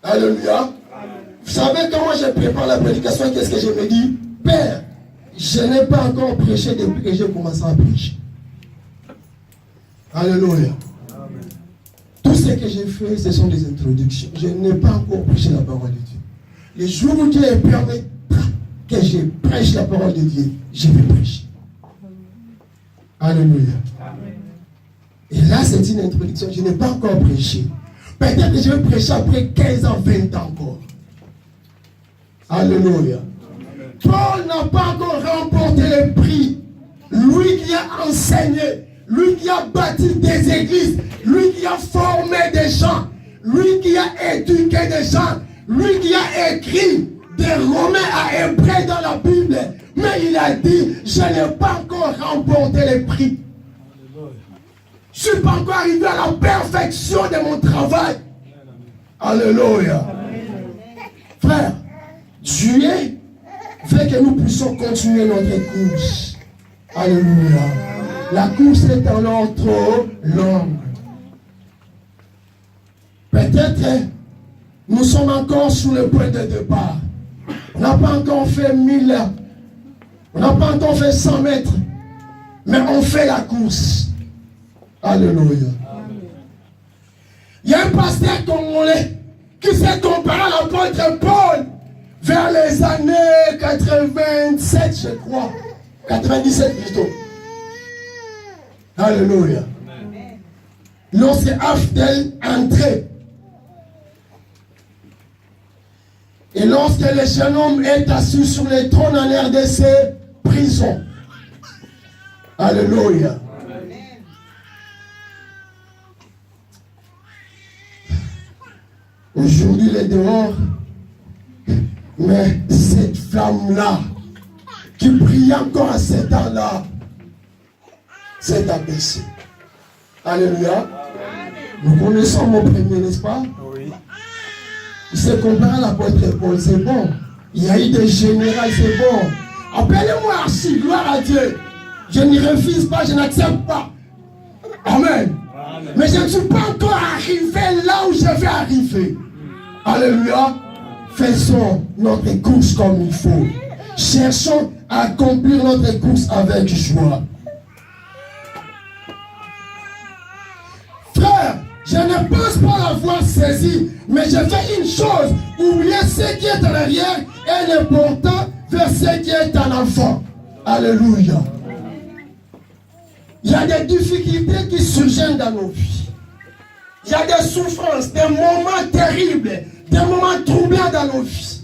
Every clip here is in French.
Alléluia. Amen. Vous savez comment je prépare la prédication? Qu'est-ce que je me dis? Père, je n'ai pas encore prêché depuis que j'ai commencé à prêcher. Alléluia. Amen. Tout ce que j'ai fait, ce sont des introductions. Je n'ai pas encore prêché la parole de Dieu. Les jours où Dieu permet que je prêche la parole de Dieu, je vais prêcher. Alléluia. Amen. Et là, c'est une introduction. Je n'ai pas encore prêché. Peut-être que je vais prêcher après 15 ans, 20 ans encore. Alléluia. Amen. Paul n'a pas encore remporté le prix. Lui qui a enseigné, lui qui a bâti des églises, lui qui a formé des gens, lui qui a éduqué des gens, lui qui a écrit des Romains à Hébreux dans la Bible. Mais il a dit, je n'ai pas encore remporté le prix. Je ne suis pas encore arrivé à la perfection de mon travail. Alléluia. Frère, Dieu veut que nous puissions continuer notre course. Alléluia. La course est dans notre langue. Peut-être nous sommes encore sur le point de départ. On n'a pas encore fait 1000 heures. On n'a pas encore fait 100 mètres. Mais on fait la course. Alléluia. Il y a un pasteur congolais qui s'est comparé à l'apôtre Paul vers les années 87, je crois. 97 plutôt. Alléluia. Lorsque Afdel entrait, et lorsque le jeune homme est assis sur le trône en RDC, prison. Alléluia. Aujourd'hui, il est dehors. Mais cette flamme-là, qui brille encore à cet temps-là, s'est abaissée. Alléluia. Nous connaissons mon premier, n'est-ce pas? Oui. Il s'est comparé à l'apôtre Paul, c'est bon. Il y a eu des généraux, c'est bon. Appelez-moi Archie, gloire à Dieu. Je n'y refuse pas, je n'accepte pas. Amen. Amen. Mais je ne suis pas encore arrivé là où je vais arriver. Alléluia. Faisons notre course comme il faut. Cherchons à accomplir notre course avec joie. Frère, je ne pense pas l'avoir saisi, mais je fais une chose. Oubliez ce qui est en arrière et l'important vers ce qui est en avant. Alléluia. Il y a des difficultés qui surgissent dans nos vies. Il y a des souffrances, des moments terribles, des moments troublants dans nos vies.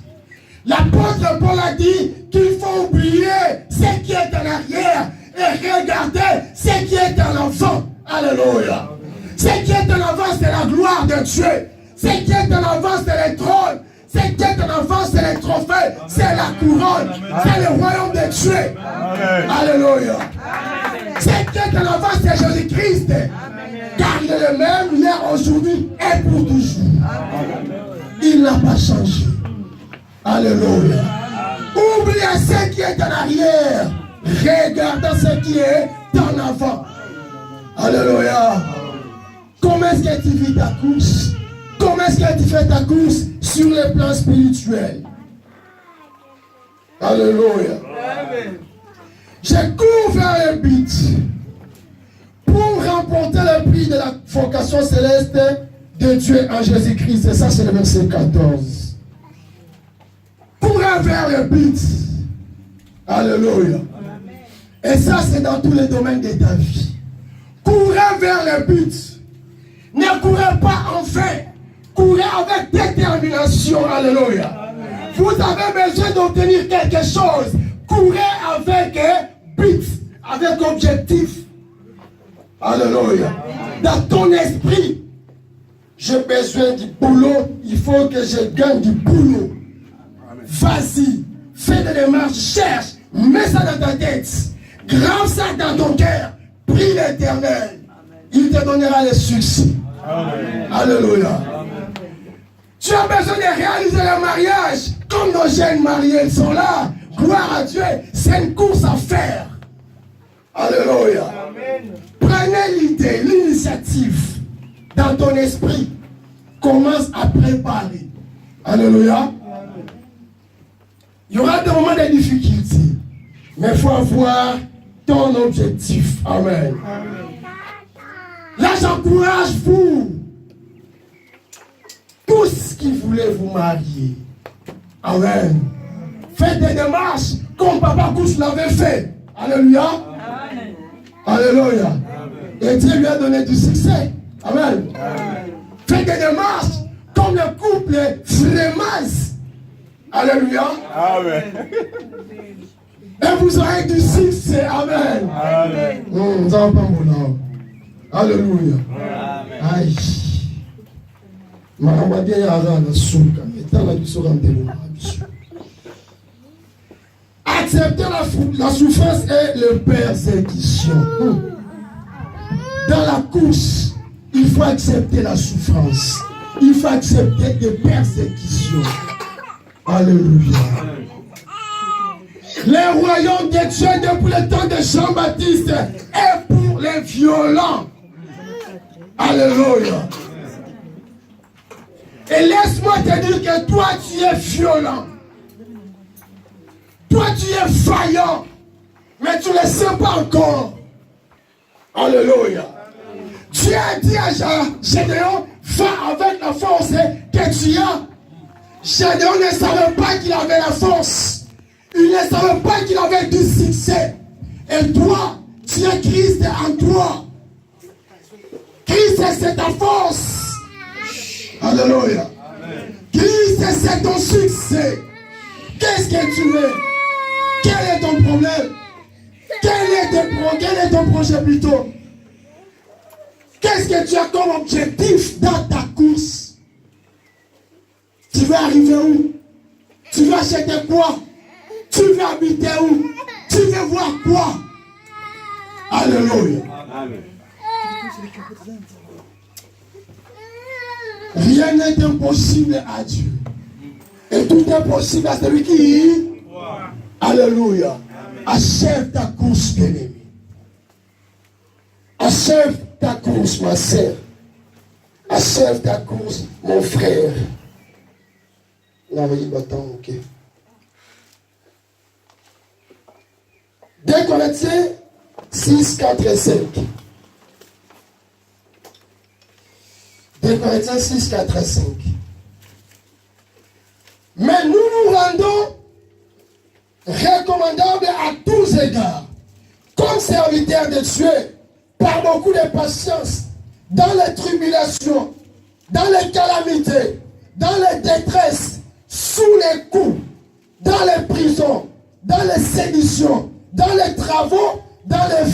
L'apôtre Paul a dit qu'il faut oublier ce qui est en arrière et regarder ce qui est en avant. Alléluia. Ce qui est en avant, c'est la gloire de Dieu. Ce qui est en avant, c'est le trône. Ce qui est en avant, c'est les trophées. C'est la couronne. C'est le royaume de Dieu. Alléluia. Ce qui est en avant, c'est Jésus-Christ. Car il est le même hier, aujourd'hui et pour toujours. Il n'a pas changé. Alléluia. Oubliez ce qui est en arrière. Regardez ce qui est en avant. Alléluia. Comment est-ce que tu vis ta course? Comment est-ce que tu fais ta course sur le plan spirituel? Alléluia. Je cours vers le but pour remporter le prix de la vocation céleste de Dieu en Jésus-Christ. Et ça, c'est le verset 14. Courez vers le but. Alléluia. Et ça, c'est dans tous les domaines de ta vie. Courez vers le but. Ne courez pas en vain. Courez avec détermination. Alléluia. Vous avez besoin d'obtenir quelque chose. Courez avec but, avec objectif. Alléluia. Dans ton esprit, j'ai besoin du boulot. Il faut que je gagne du boulot. Vas-y, fais des démarches, cherche, mets ça dans ta tête. Grave ça dans ton cœur. Prie l'Éternel. Il te donnera le succès. Amen. Alléluia. Amen. Tu as besoin de réaliser le mariage. Comme nos jeunes mariés sont là. Gloire à Dieu. C'est une course à faire. Alléluia. Amen. Prenez l'idée, l'initiative dans ton esprit. Commence à préparer. Alléluia. Il y aura des moments de difficultés. Mais il faut avoir ton objectif. Amen. Là, j'encourage vous, tous qui voulaient vous marier. Amen. Faites des démarches comme Papa Couche l'avait fait. Alléluia. Amen. Alléluia. Amen. Et Dieu lui a donné du succès. Amen. Amen. Faites des démarches comme le couple Frémas. Alléluia. Amen. Et vous aurez du succès. Amen. Amen. Nous avons pas mon nom. Alléluia. Amen. Aïe. Accepter la souffrance et la persécution. Dans la course, il faut accepter la souffrance. Il faut accepter des persécutions. Alléluia. Le royaume de Dieu depuis le temps de Jean-Baptiste est pour les violents. Alléluia. Et laisse-moi te dire que toi tu es violent. Toi tu es faillant. Mais tu ne le sais pas encore. Alléluia. Dieu a dit à Gédéon, va avec la force que tu as. Gédéon ne savait pas qu'il avait la force. Il ne savait pas qu'il avait du succès. Et toi, tu es Christ en toi. Christ, c'est ta force. Alléluia. Christ, c'est ton succès. Qu'est-ce que tu veux? Quel est ton problème? Quel est ton projet plutôt? Qu'est-ce que tu as comme objectif dans ta course? Tu veux arriver où? Tu veux acheter quoi? Tu veux habiter où? Tu veux voir quoi? Alléluia. Amen. Rien n'est impossible à Dieu. Et tout est possible à celui qui... Alléluia. Achève ta course, bien-aimé. Achève ta course, ma sœur. Achève ta course, mon frère. Non, il va attendre, ok. 2 Corinthiens 6, 4 et 5. 2 Corinthiens 6, 4 et 5. Mais nous nous rendons recommandables à tous égards, comme serviteurs de Dieu, par beaucoup de patience, dans les tribulations, dans les calamités, dans les détresses, sous les coups, dans les prisons, dans les séditions, dans les travaux, dans les...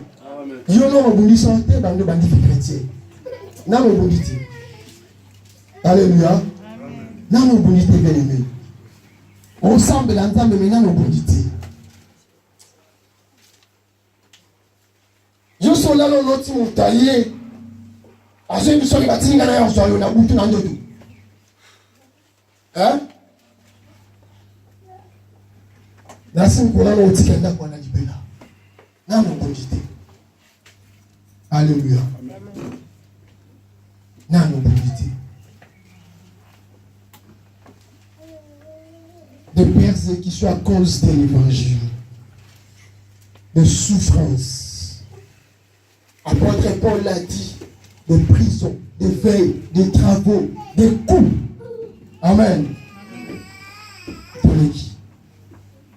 Alléluia. On semble l'entendre maintenant nos bondités. Je suis là dans notre montagne. À ceux qui sont bâtis, il y a un soir, on a bouté dans le dos. Hein? Là, c'est qu'on a un petit candidat pour la libérer. Là, nos bondités. Alléluia. Là, nos bondités. De persécutions à cause de l'évangile, de souffrance. Apôtre Paul l'a dit, de prison, de veille, de travaux, de coups. Amen.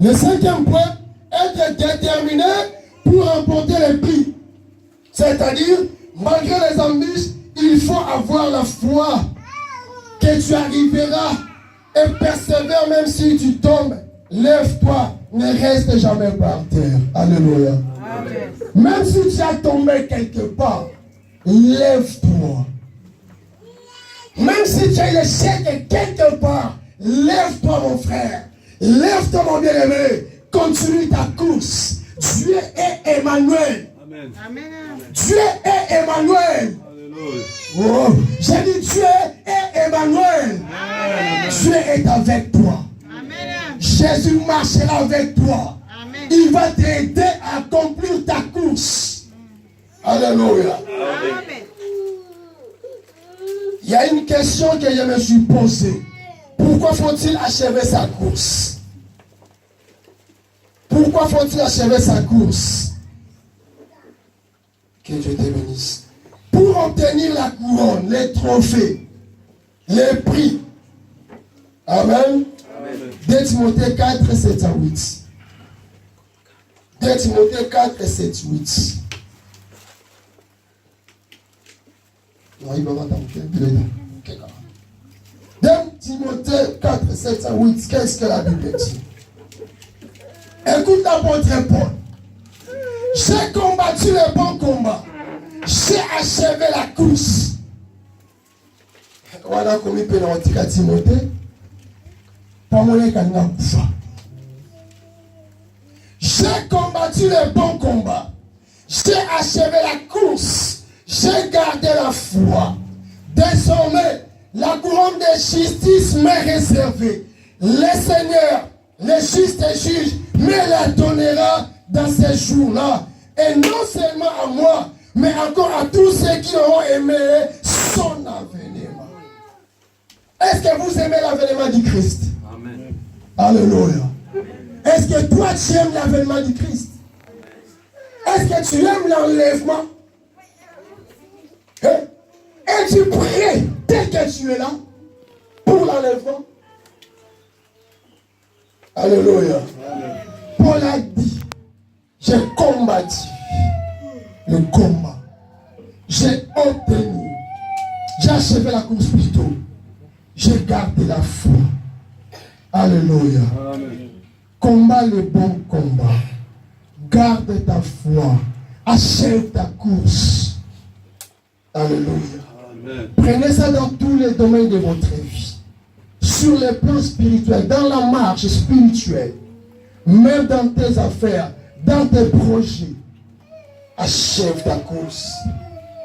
Le 5e point, être déterminé pour remporter le prix. C'est-à-dire, malgré les embûches, il faut avoir la foi que tu arriveras. Et persévère même si tu tombes. Lève-toi, ne reste jamais par terre. Alléluia. Amen. Même si tu as tombé quelque part, lève-toi. Même si tu as l'échec quelque part, lève-toi mon frère. Lève-toi mon bien-aimé. Continue ta course. Dieu est Emmanuel. Amen. Dieu est Emmanuel. Oh, j'ai dit Dieu est Emmanuel. Amen. Dieu est avec toi. Amen. Jésus marchera avec toi. Amen. Il va t'aider à accomplir ta course. Alléluia. Il y a une question que je me suis posée. Pourquoi faut-il achever sa course? Pourquoi faut-il achever sa course? Que Dieu te bénisse. Pour obtenir la couronne, les trophées, les prix. Amen. 2 Timothée 4, 7 à 8. 2 Timothée 4, 7, 8. Non, il va pas t'entendre. 2 Timothée 4, 7 à 8. Qu'est-ce que la Bible dit? Écoute l'apôtre Paul. J'ai combattu le bon combat. J'ai achevé la course. Voilà comment il peut l'antique à Timothée. J'ai combattu le bon combat. J'ai achevé la course. J'ai gardé la foi. Désormais, la couronne de justice m'est réservée. Le Seigneur, le juste juge, me la donnera dans ces jours-là. Et non seulement à moi, mais encore à tous ceux qui auront aimé son avènement. Est-ce que vous aimez l'avènement du Christ? Amen. Alléluia. Est-ce que toi tu aimes l'avènement du Christ? Est-ce que tu aimes l'enlèvement? Es-tu prêt dès que tu es là pour l'enlèvement? Alléluia. Paul a dit, j'ai combattu le combat. J'ai obtenu. J'ai achevé la course plutôt. J'ai gardé la foi. Alléluia. Amen. Combat le bon combat. Garde ta foi. Achève ta course. Alléluia. Amen. Prenez ça dans tous les domaines de votre vie. Sur les plans spirituels, dans la marche spirituelle, même dans tes affaires, dans tes projets. Achève ta course.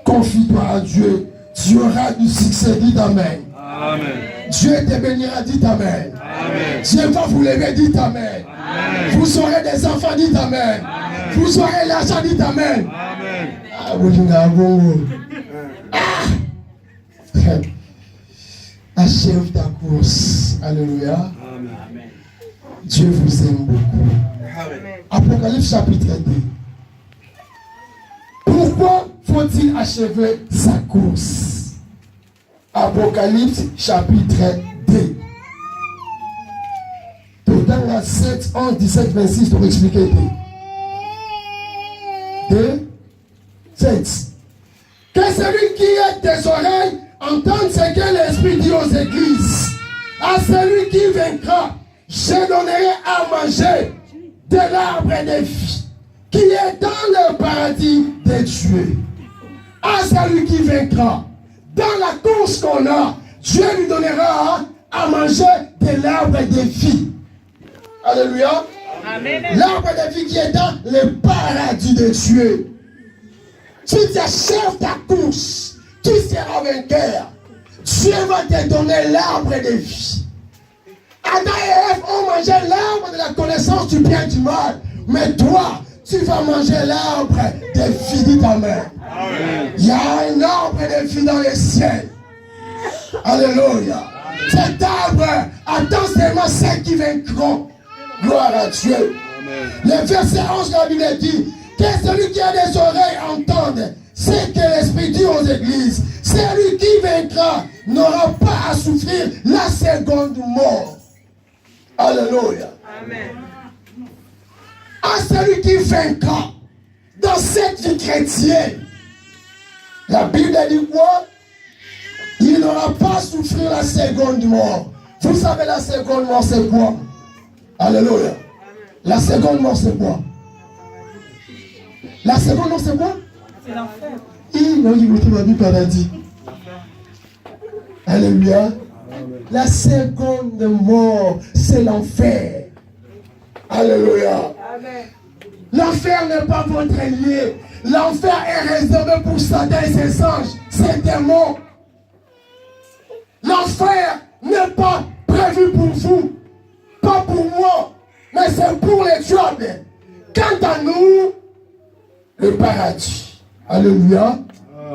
Confie-toi à Dieu. Tu auras du succès. Dites Amen. Amen. Dieu te bénira. Dites Amen. Amen. Dieu va vous lever. Dites Amen. Amen. Vous aurez des enfants. Dites Amen. Amen. Vous aurez l'argent. Dites Amen. Amen. Achève ta course. Alléluia. Amen. Dieu vous aime beaucoup. Amen. Apocalypse chapitre 2. Pourquoi faut-il achever sa course? Apocalypse chapitre 2. Dans la 7, 11, 17, 26, pour expliquer 2, 7. Que celui qui a des oreilles entende ce que l'Esprit dit aux églises. À celui qui vaincra, je donnerai à manger de l'arbre de vie qui est dans le paradis de Dieu. À celui qui vaincra, dans la course qu'on a, Dieu lui donnera à manger de l'arbre de vie. Alléluia. L'arbre de vie qui est dans le paradis de Dieu. Si tu achèves ta course, tu seras vainqueur. Dieu va te donner l'arbre de vie. Adam et Ève ont mangé l'arbre de la connaissance du bien et du mal. Mais toi, tu vas manger l'arbre de vie. Dis Amen. Il y a un arbre de vie dans le ciel. Alléluia. Cet arbre attend seulement ceux qui vaincront. Gloire à Dieu. Amen. Le verset 11 de la Bible dit que celui qui a des oreilles entende ce que l'Esprit dit aux églises. Celui qui vaincra n'aura pas à souffrir la seconde mort. Alléluia. Amen. À celui qui vaincra dans cette vie chrétienne, la Bible dit quoi? Il n'aura pas à souffrir la seconde mort. Vous savez la seconde mort c'est quoi? Alléluia. La seconde mort c'est quoi? La seconde mort c'est quoi? C'est l'enfer. Il m'a dit paradis. Alléluia. La seconde mort c'est l'enfer. Alléluia. L'enfer n'est pas votre lié. L'enfer est réservé pour Satan et ses anges, ses démons. L'enfer n'est pas prévu pour vous. Pas pour moi, mais c'est pour les diables. Quant à nous, le paradis. Alléluia.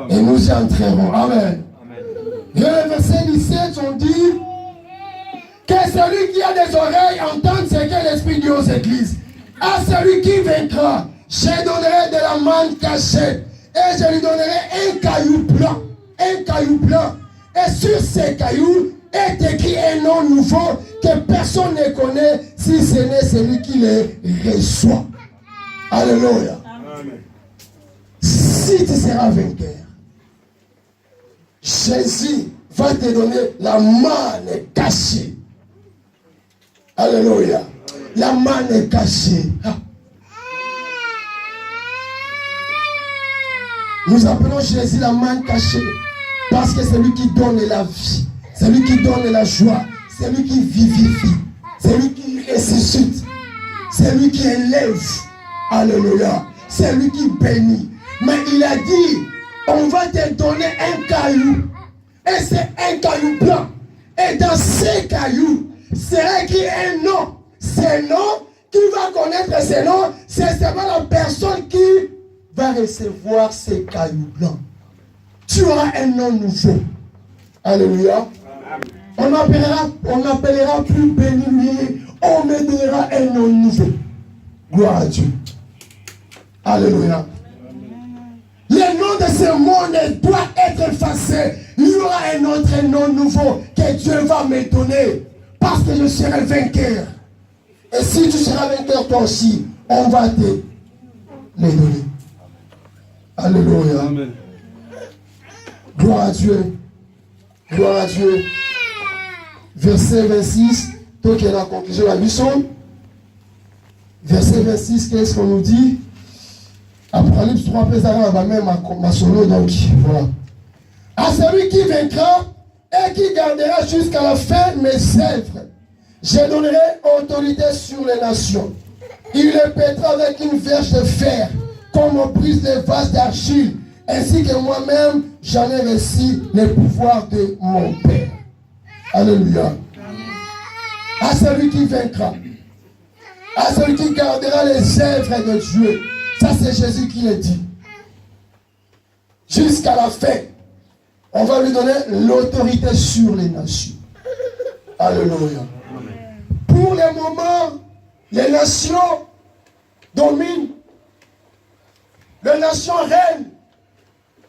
Et nous y entrerons. Amen. Et le verset 17, on dit Que celui qui a des oreilles entende ce que l'Esprit dit aux églises. À celui qui vaincra, je donnerai de la manne cachée et je lui donnerai un caillou blanc. Un caillou blanc. Et sur ces cailloux est écrit un nom nouveau que personne ne connaît si ce n'est celui qui les reçoit. Alléluia. Amen. Si tu seras vainqueur, Jésus va te donner la manne cachée. Alléluia. La manne cachée. Nous appelons Jésus la manne cachée parce que c'est lui qui donne la vie, c'est lui qui donne la joie, c'est lui qui vivifie, c'est lui qui ressuscite, c'est lui qui élève. Alléluia. C'est lui qui bénit. Mais il a dit, on va te donner un caillou. Et c'est un caillou blanc. Et dans ces cailloux, c'est écrit un nom. Ce nom, qui va connaître ce nom, c'est seulement la personne qui va recevoir ces cailloux blancs. Tu auras un nom nouveau. Alléluia. On n'appellera plus béni, on me donnera un nom nouveau. Gloire à Dieu. Alléluia. Le nom de ce monde doit être effacé. Il y aura un autre nom nouveau que Dieu va me donner. Parce que je serai vainqueur. Et si tu seras vainqueur toi aussi, on va te le donner. Alléluia. Amen. Gloire à Dieu. Gloire à Dieu. Verset 26. Donc il y a la conclusion de la mission. Verset 26, qu'est-ce qu'on nous dit? Apocalypse 3, Pézara va même ma solo, donc voilà. À celui qui vaincra et qui gardera jusqu'à la fin mes œuvres, je donnerai autorité sur les nations. Il les pètera avec une verge de fer, comme on brise les vases d'argile, ainsi que moi-même j'en ai reçu le pouvoir de mon Père. Alléluia. À celui qui vaincra, à celui qui gardera les œuvres de Dieu. Ça, c'est Jésus qui le dit. Jusqu'à la fin, on va lui donner l'autorité sur les nations. Alléluia. Pour le moment, les nations dominent. Les nations règnent.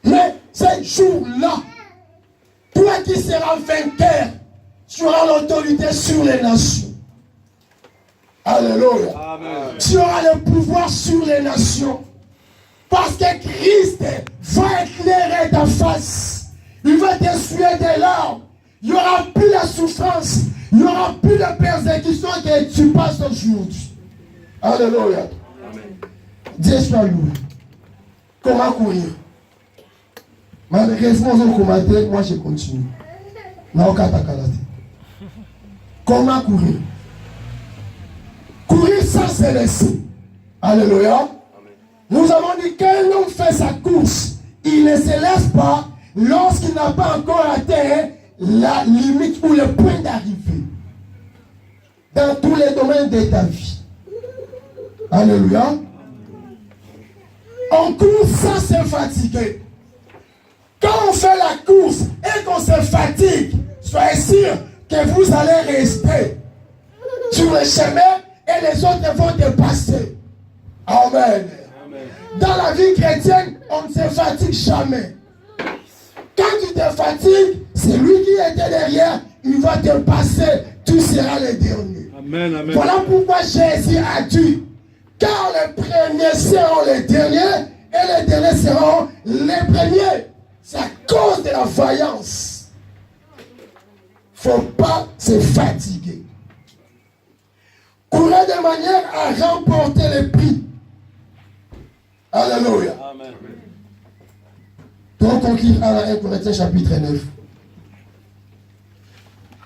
Mais ce jour-là, toi qui seras vainqueur, tu auras l'autorité sur les nations. Alléluia. Amen. Tu auras le pouvoir sur les nations. Parce que Christ va éclairer ta face. Il va t'essuyer des larmes. Il n'y aura plus la souffrance. Il n'y aura plus de persécution que tu passes aujourd'hui. Alléluia. Dieu soit loué. Comment courir? Malheureusement, on commenté, moi je continue. Comment courir? Courir sans se laisser. Alléluia. Amen. Nous avons dit qu'un homme fait sa course. Il ne se laisse pas lorsqu'il n'a pas encore atteint la limite ou le point d'arrivée. Dans tous les domaines de ta vie. Alléluia. On court sans se fatiguer. Quand on fait la course et qu'on se fatigue, soyez sûr que vous allez rester sur le chemin et les autres vont te passer. Amen. Amen. Dans la vie chrétienne, on ne se fatigue jamais. Quand tu te fatigues, c'est lui qui était derrière, il va te passer, tu seras le dernier. Amen, amen. Voilà pourquoi Jésus a dit, car les premiers seront les derniers et les derniers seront les premiers. C'est à cause de la vaillance. Il ne faut pas se fatiguer. Courez de manière à remporter le prix. Alléluia. Amen. Donc on lit à 1 Corinthiens chapitre 9.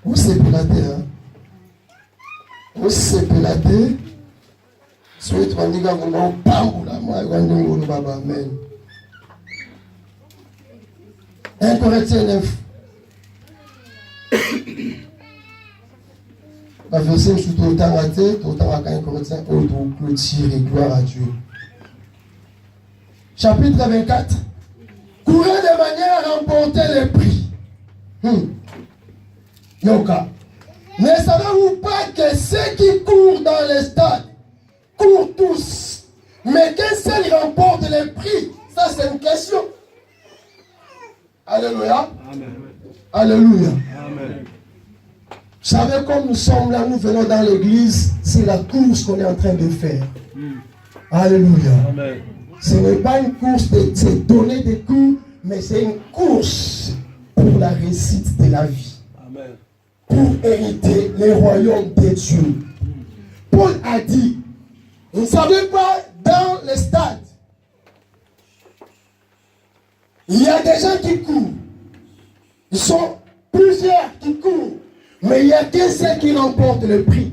Où c'est Pilaté, hein? Où c'est Pilaté? Soit on dit qu'on va au là, moi, on va au Amen. 1 Corinthiens 9. La verset où tout autant raté, tout autant à 1 Corinthiens, autre clôture et gloire à Dieu. Chapitre 24. Courez de manière à remporter le prix. Yoka. Ne savez-vous pas que ceux qui courent dans les stades courent tous, mais qu'un seul remporte le prix? Ça, c'est une question. Alléluia. Amen. Alléluia. Amen. Vous savez, comme nous sommes là, nous venons dans l'église, c'est la course qu'on est en train de faire. Alléluia. Amen. Ce n'est pas une course de se donner des coups, mais c'est une course pour la réussite de la vie. Amen. Pour hériter le royaume de Dieu. Paul a dit, vous ne savez pas, dans les stades, il y a des gens qui courent. Ils sont plusieurs qui courent. Mais il n'y a qu'un seul qui remporte le prix.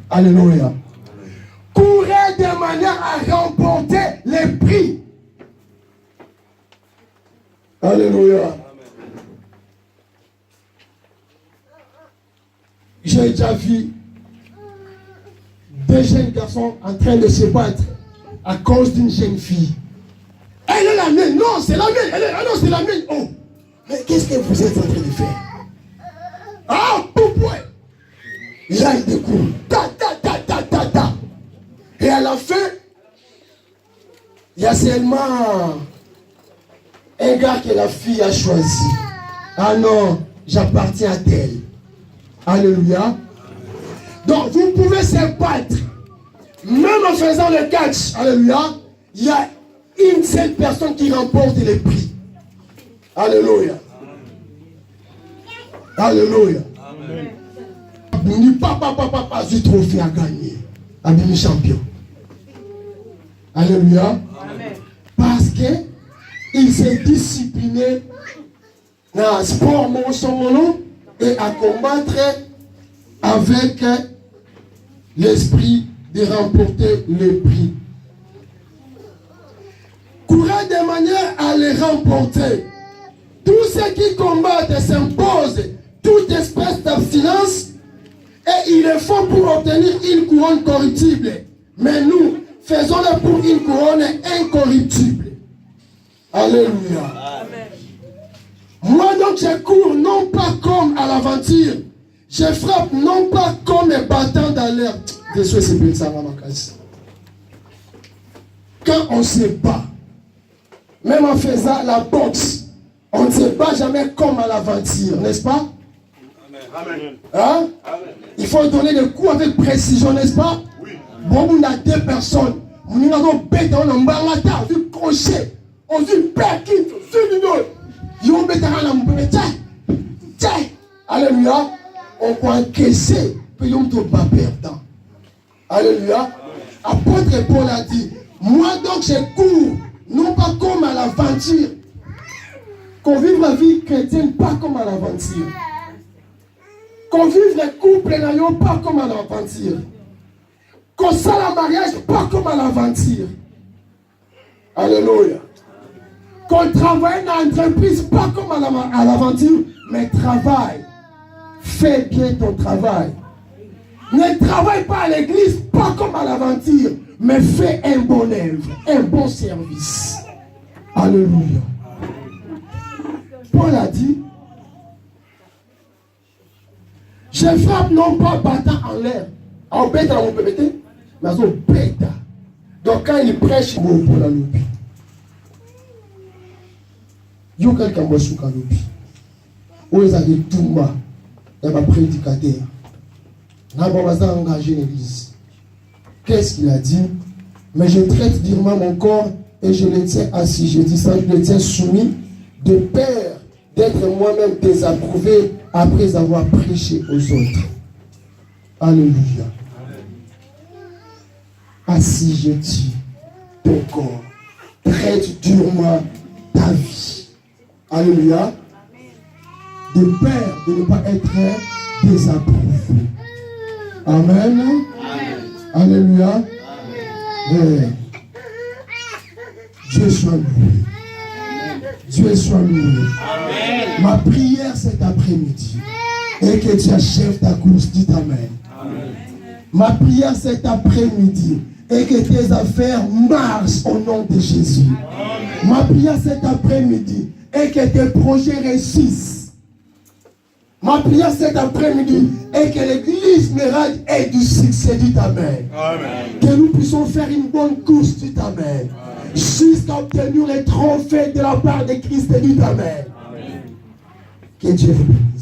Alléluia. Courez de manière à remporter le prix. Alléluia. J'ai déjà vu deux jeunes garçons en train de se battre à cause d'une jeune fille. Elle est la mienne. Non, c'est la mienne. Ah non, c'est la mienne. Oh. Mais qu'est-ce que vous êtes en train de faire? Ah, pourquoi? Là, il découvre. Ta. Et à la fin, il y a seulement un gars que la fille a choisi. Ah non, j'appartiens à elle. Alléluia. Donc, vous pouvez se battre. Même en faisant le catch, alléluia, il y a une seule personne qui remporte le prix. Alléluia. Alléluia. Amen. Pas du trophée à gagner. Abimi champion. Alléluia. Amen. Parce que il s'est discipliné dans le sport et à combattre avec l'esprit de remporter le prix. Courez de manière à les remporter. Tous ceux qui combattent s'imposent toute espèce d'abstinence et il est fort pour obtenir une couronne corruptible. Mais nous, faisons-le pour une couronne incorruptible. Alléluia. Amen. Moi donc je cours non pas comme à l'aventure. Je frappe non pas comme un battant dans l'air. Quand on se bat, même en faisant la boxe, on ne se bat jamais comme à l'aventure, n'est-ce pas? Amen. Hein? Amen. Il faut donner des coups avec précision, n'est-ce pas? Oui. Bon, on a deux personnes. On a un bête, on a un barata, on a un crochet, on a un perkit, on a un alléluia. On peut encaisser, puis on ne pas perdre. Alléluia. Apôtre Paul a dit, moi donc je cours, non pas comme à l'aventure. Qu'on vive la vie chrétienne pas comme à l'aventure. Qu'on vive les couples pas comme à l'aventure. Qu'on s'en la mariage pas comme à l'aventure. Alléluia. Qu'on travaille dans l'entreprise pas comme à l'aventure, mais travaille. Fais bien ton travail. Ne travaille pas à l'église, pas comme à l'aventure, mais fais un bon œuvre, un bon service. Alléluia. Paul a dit, je frappe non pas battant en l'air. En bête dans mon PPT, mais en bête. Donc quand il prêche, il pour la loupe. Il y a quelqu'un qui est la loupe. Où ils ont dit tout bas. Il y a un prédicateur. Il a engagé l'église. Qu'est-ce qu'il a dit? Mais je traite durement mon corps et je le tiens assis. Je dis ça, je le tiens soumis de peur d'être moi-même désapprouvé après avoir prêché aux autres. Alléluia. Assis, je dis ton corps. Traite durement ta vie. Alléluia. De peur de ne pas être désapprouvé. Amen. Amen. Alléluia. Amen. Dieu soit loué. Dieu soit loué. Amen. Ma prière cet après-midi est que tu achèves ta course. Dites Amen. Amen. Ma prière cet après-midi est que tes affaires marchent au nom de Jésus. Amen. Ma prière cet après-midi est que tes projets réussissent. Ma prière cet après-midi est que l'église Mérage ait du succès, dites Amen. Amen. Que nous puissions faire une bonne course, dites Amen. Jusqu'à obtenir les trophées de la part de Christ, dites Amen. Amen. Que Dieu vous bénisse.